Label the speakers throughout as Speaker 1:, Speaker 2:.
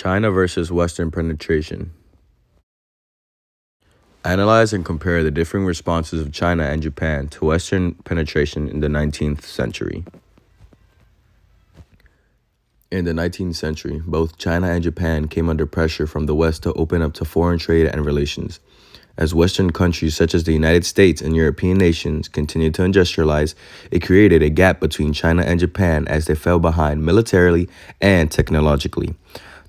Speaker 1: China versus Western penetration. Analyze and compare the differing responses of China and Japan to Western penetration in the 19th century. In the 19th century, both China and Japan came under pressure from the West to open up to foreign trade and relations. As Western countries such as the United States and European nations continued to industrialize, it created a gap between China and Japan as they fell behind militarily and technologically.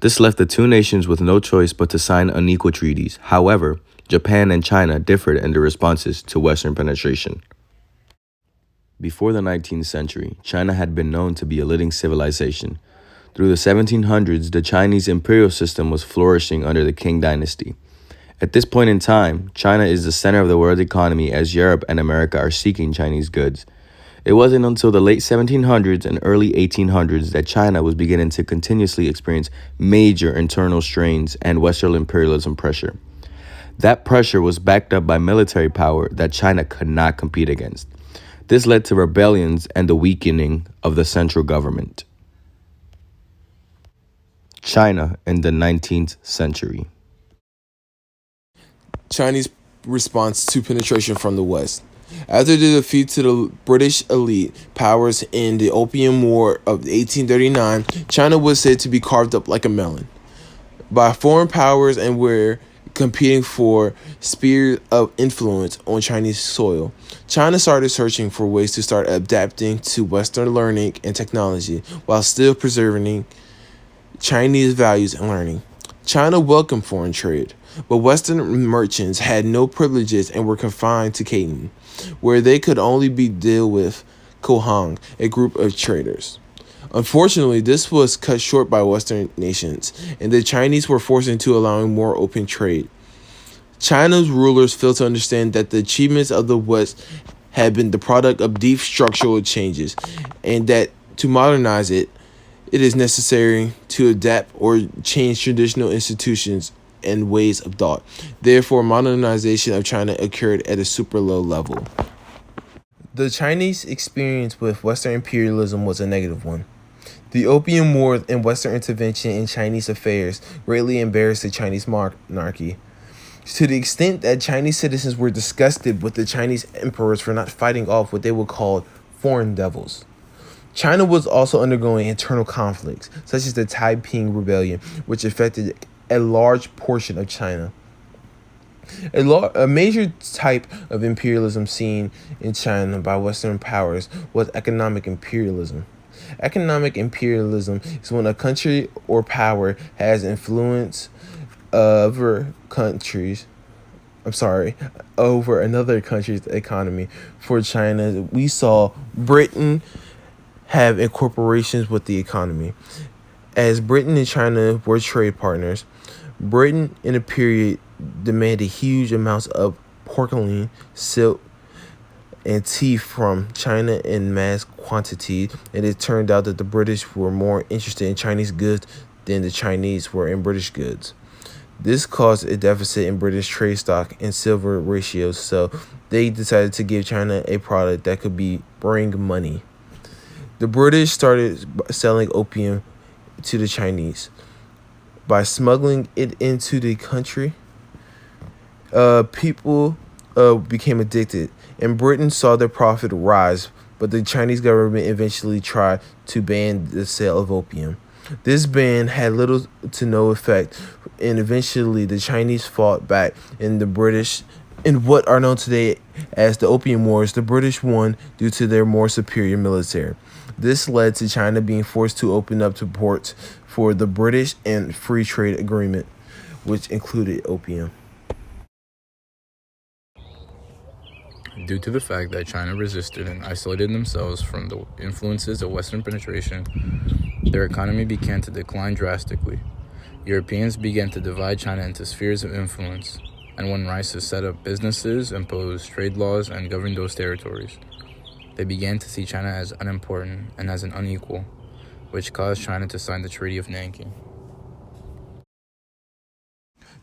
Speaker 1: This left the two nations with no choice but to sign unequal treaties. However, Japan and China differed in their responses to Western penetration. Before the 19th century, China had been known to be a leading civilization. Through the 1700s, the Chinese imperial system was flourishing under the Qing dynasty. At this point in time, China is the center of the world economy as Europe and America are seeking Chinese goods. It wasn't until the late 1700s and early 1800s that China was beginning to continuously experience major internal strains and Western imperialism pressure. That pressure was backed up by military power that China could not compete against. This led to rebellions and the weakening of the central government. China in the 19th century.
Speaker 2: Chinese response to penetration from the West. After the defeat to the British elite powers in the Opium War of 1839, China was said to be carved up like a melon by foreign powers and were competing for sphere of influence on Chinese soil. China started searching for ways to start adapting to Western learning and technology while still preserving Chinese values and learning. China welcomed foreign trade, but Western merchants had no privileges and were confined to Canton, where they could only be deal with Kohang, a group of traders. Unfortunately, this was cut short by Western nations, and the Chinese were forced into allowing more open trade. China's rulers failed to understand that the achievements of the West had been the product of deep structural changes, and that to modernize it, it is necessary to adapt or change traditional institutions and ways of thought. Therefore, modernization of China occurred at a super low level. The Chinese experience with Western imperialism was a negative one. The Opium War and Western intervention in Chinese affairs greatly embarrassed the Chinese monarchy, to the extent that Chinese citizens were disgusted with the Chinese emperors for not fighting off what they would call foreign devils. China was also undergoing internal conflicts, such as the Taiping Rebellion, which affected a large portion of China. A major type of imperialism seen in China by Western powers was economic imperialism. Economic imperialism is when a country or power has influence over another country's economy. For China, we saw Britain have incorporations with the economy. As Britain and China were trade partners, Britain in a period demanded huge amounts of porcelain, silk, and tea from China in mass quantity, and it turned out that the British were more interested in Chinese goods than the Chinese were in British goods. This caused a deficit in British trade stock and silver ratios, so they decided to give China a product that could bring money. The British started selling opium to the Chinese. By smuggling it into the country, people became addicted, and Britain saw their profit rise, but the Chinese government eventually tried to ban the sale of opium. This ban had little to no effect, and eventually the Chinese fought back, and the British, in what are known today as the Opium Wars, the British won due to their more superior military. This led to China being forced to open up to ports for the British and Free Trade Agreement, which included opium.
Speaker 3: Due to the fact that China resisted and isolated themselves from the influences of Western penetration, their economy began to decline drastically. Europeans began to divide China into spheres of influence, and won rights to set up businesses, impose trade laws, and govern those territories. They began to see China as unimportant and as an unequal, which caused China to sign the Treaty of Nanking.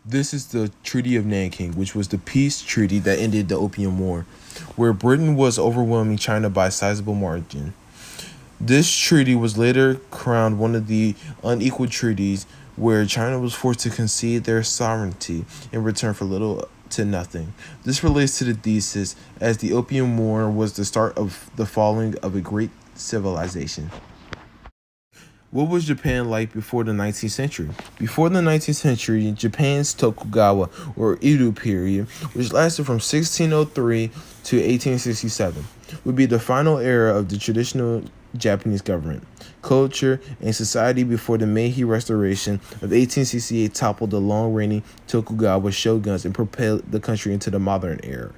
Speaker 2: This is the Treaty of Nanking, which was the peace treaty that ended the Opium War, where Britain was overwhelming China by a sizable margin. This treaty was later crowned one of the unequal treaties where China was forced to concede their sovereignty in return for little to nothing. This relates to the thesis as the Opium War was the start of the falling of a great civilization. What was Japan like before the 19th century? Before the 19th century, Japan's Tokugawa or Edo period, which lasted from 1603 to 1867, would be the final era of the traditional Japanese government, culture, and society before the Meiji Restoration of 1868 toppled the long-reigning Tokugawa shoguns and propelled the country into the modern era.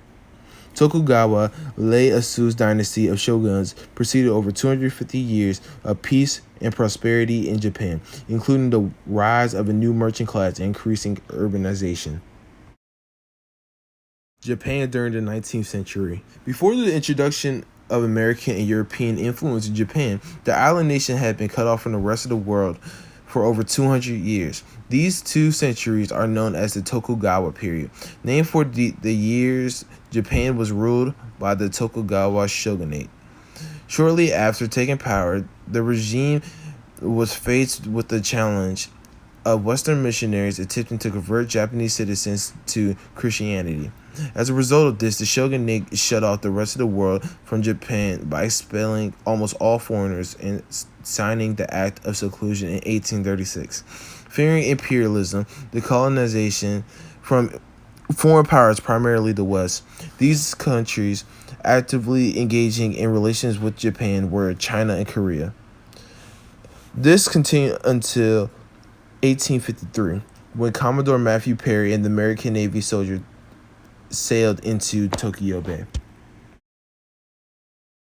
Speaker 2: Tokugawa Ieyasu's dynasty of shoguns preceded over 250 years of peace and prosperity in Japan, including the rise of a new merchant class and increasing urbanization. Japan during the 19th century. Before the introduction of American and European influence in Japan, the island nation had been cut off from the rest of the world for over 200 years. These 2 centuries are known as the Tokugawa period, named for the years Japan was ruled by the Tokugawa shogunate. Shortly after taking power, the regime was faced with the challenge of Western missionaries attempting to convert Japanese citizens to Christianity. As a result of this, the shogunate shut off the rest of the world from Japan by expelling almost all foreigners and signing the Act of Seclusion in 1836. Fearing imperialism, the colonization from foreign powers, primarily the West, these countries actively engaging in relations with Japan were China and Korea. This continued until 1853, when Commodore Matthew Perry and the American Navy soldier sailed into Tokyo Bay.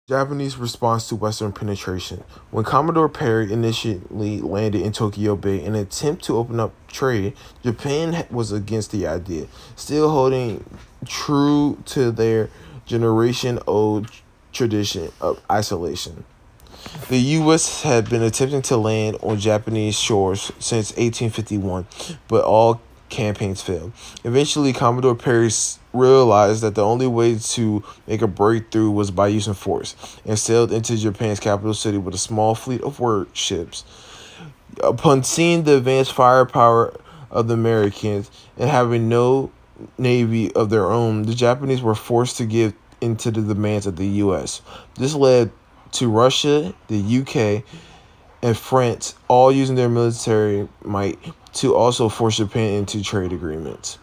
Speaker 2: Japanese response to Western penetration. When Commodore Perry initially landed in Tokyo Bay in an attempt to open up trade, Japan was against the idea, still holding true to their generation-old tradition of isolation. The U.S. had been attempting to land on Japanese shores since 1851, but all campaigns failed. Eventually, Commodore Perry realized that the only way to make a breakthrough was by using force, and sailed into Japan's capital city with a small fleet of warships. Upon seeing the advanced firepower of the Americans and having no navy of their own, the Japanese were forced to give in to the demands of the U.S. This led to Russia, the UK, and France all using their military might to also force Japan into trade agreements,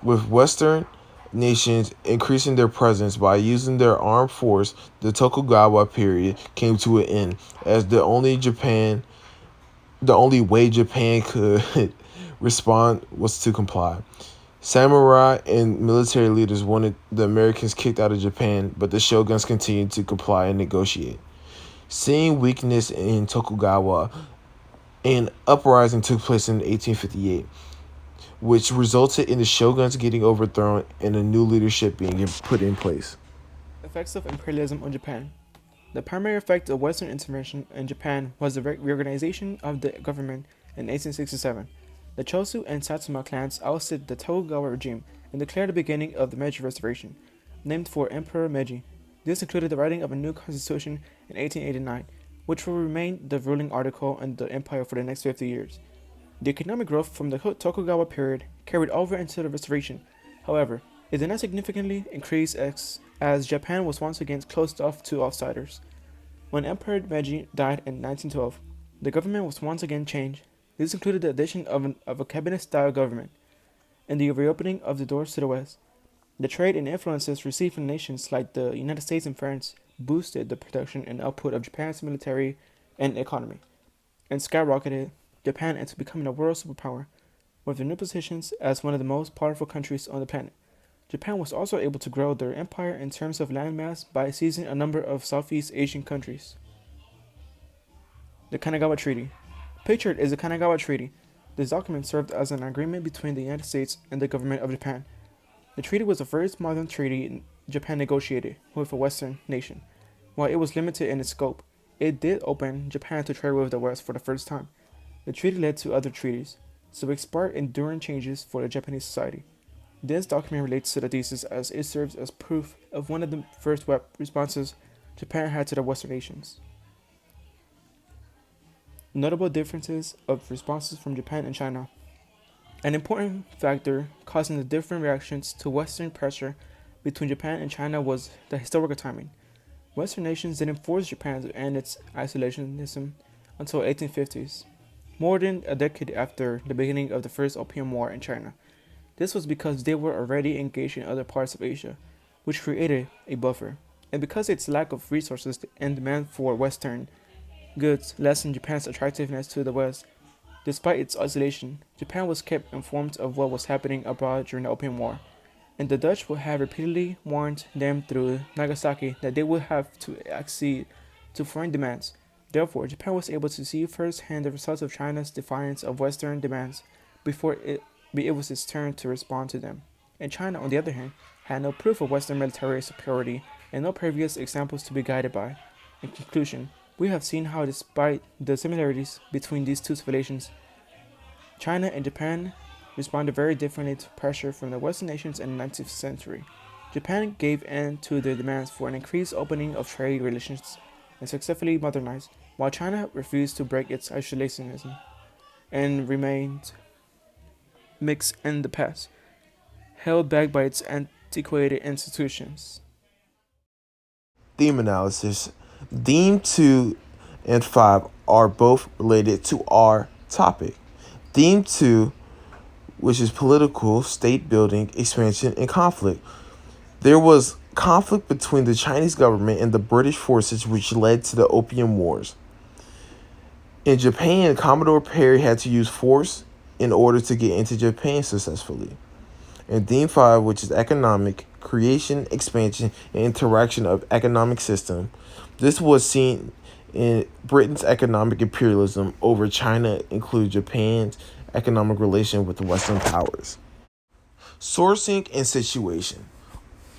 Speaker 2: with Western nations increasing their presence by using their armed force. The Tokugawa period came to an end as the only way Japan could respond was to comply. Samurai and military leaders wanted the Americans kicked out of Japan, but the shoguns continued to comply and negotiate. Seeing weakness in Tokugawa, an uprising took place in 1858, which resulted in the shoguns getting overthrown and a new leadership being put in place.
Speaker 4: Effects of imperialism on Japan. The primary effect of Western intervention in Japan was the reorganization of the government in 1867. The Chosu and Satsuma clans ousted the Tokugawa regime and declared the beginning of the Meiji Restoration, named for Emperor Meiji. This included the writing of a new constitution in 1889, which will remain the ruling article in the empire for the next 50 years. The economic growth from the Tokugawa period carried over into the Restoration. However, it did not significantly increase as Japan was once again closed off to outsiders. When Emperor Meiji died in 1912, the government was once again changed. This included the addition of a cabinet-style government and the reopening of the doors to the West. The trade and influences received from nations like the United States and France boosted the production and output of Japan's military and economy, and skyrocketed Japan into becoming a world superpower, with their new positions as one of the most powerful countries on the planet. Japan was also able to grow their empire in terms of landmass by seizing a number of Southeast Asian countries. The Kanagawa Treaty. Pictured is the Kanagawa Treaty. This document served as an agreement between the United States and the government of Japan. The treaty was the first modern treaty Japan negotiated with a Western nation. While it was limited in its scope, it did open Japan to trade with the West for the first time. The treaty led to other treaties, so it sparked enduring changes for the Japanese society. This document relates to the thesis as it serves as proof of one of the first responses Japan had to the Western nations. Notable differences of responses from Japan and China. An important factor causing the different reactions to Western pressure between Japan and China was the historical timing. Western nations didn't force Japan to end its isolationism until 1850s, more than a decade after the beginning of the First Opium War in China. This was because they were already engaged in other parts of Asia, which created a buffer, and because its lack of resources and demand for Western goods lessened Japan's attractiveness to the West. Despite its isolation, Japan was kept informed of what was happening abroad during the Opium War, and the Dutch would have repeatedly warned them through Nagasaki that they would have to accede to foreign demands. Therefore, Japan was able to see firsthand the results of China's defiance of Western demands before it was its turn to respond to them. And China, on the other hand, had no proof of Western military superiority and no previous examples to be guided by. In conclusion, we have seen how, despite the similarities between these two civilizations, China and Japan responded very differently to pressure from the Western nations in the 19th century. Japan gave in to their demands for an increased opening of trade relations and successfully modernized, while China refused to break its isolationism and remained mixed in the past, held back by its antiquated institutions.
Speaker 2: Theme analysis. Theme 2 and 5 are both related to our topic. Theme 2, which is political, state building, expansion, and conflict. There was conflict between the Chinese government and the British forces, which led to the Opium Wars. In Japan, Commodore Perry had to use force in order to get into Japan successfully. And Theme 5, which is economic, creation, expansion, and interaction of economic system. This was seen in Britain's economic imperialism over China, include Japan's economic relation with the Western powers. Sourcing and situation.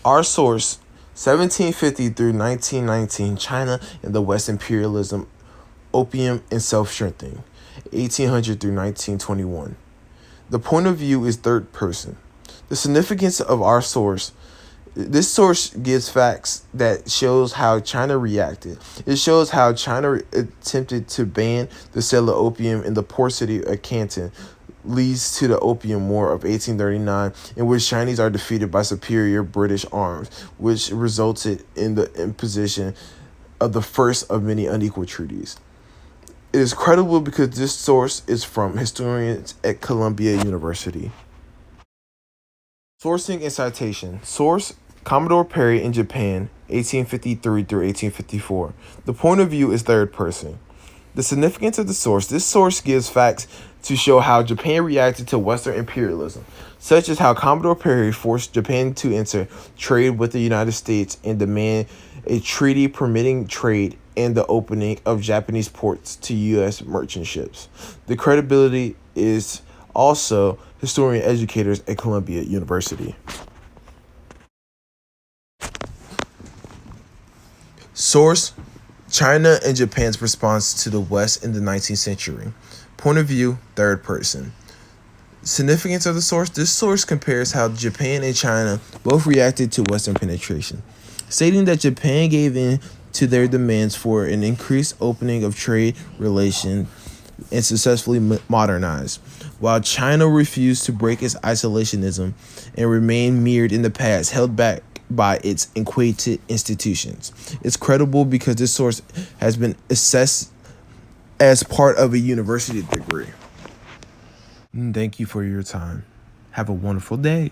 Speaker 2: Our source, 1750 through 1919, China and the West imperialism, opium and self-strengthening, 1800 through 1921. The point of view is third person. The significance of our source. This source gives facts that shows how China reacted. It shows how China attempted to ban the sale of opium in the port city of Canton, leads to the Opium War of 1839, in which Chinese are defeated by superior British arms, which resulted in the imposition of the first of many unequal treaties. It is credible because this source is from historians at Columbia University. Sourcing and citation. Source, Commodore Perry in Japan, 1853 through 1854. The point of view is third person. The significance of the source. This source gives facts to show how Japan reacted to Western imperialism, such as how Commodore Perry forced Japan to enter trade with the United States and demand a treaty permitting trade and the opening of Japanese ports to U.S. merchant ships. The credibility is also historian educators at Columbia University. Source, China and Japan's response to the West in the 19th century. Point of view, third person. Significance of the source. This source compares how Japan and China both reacted to Western penetration, stating that Japan gave in to their demands for an increased opening of trade relations and successfully modernized, while China refused to break its isolationism and remained mirrored in the past, held back by its antiquated institutions. It's credible because this source has been assessed as part of a university degree. Thank you for your time. Have a wonderful day.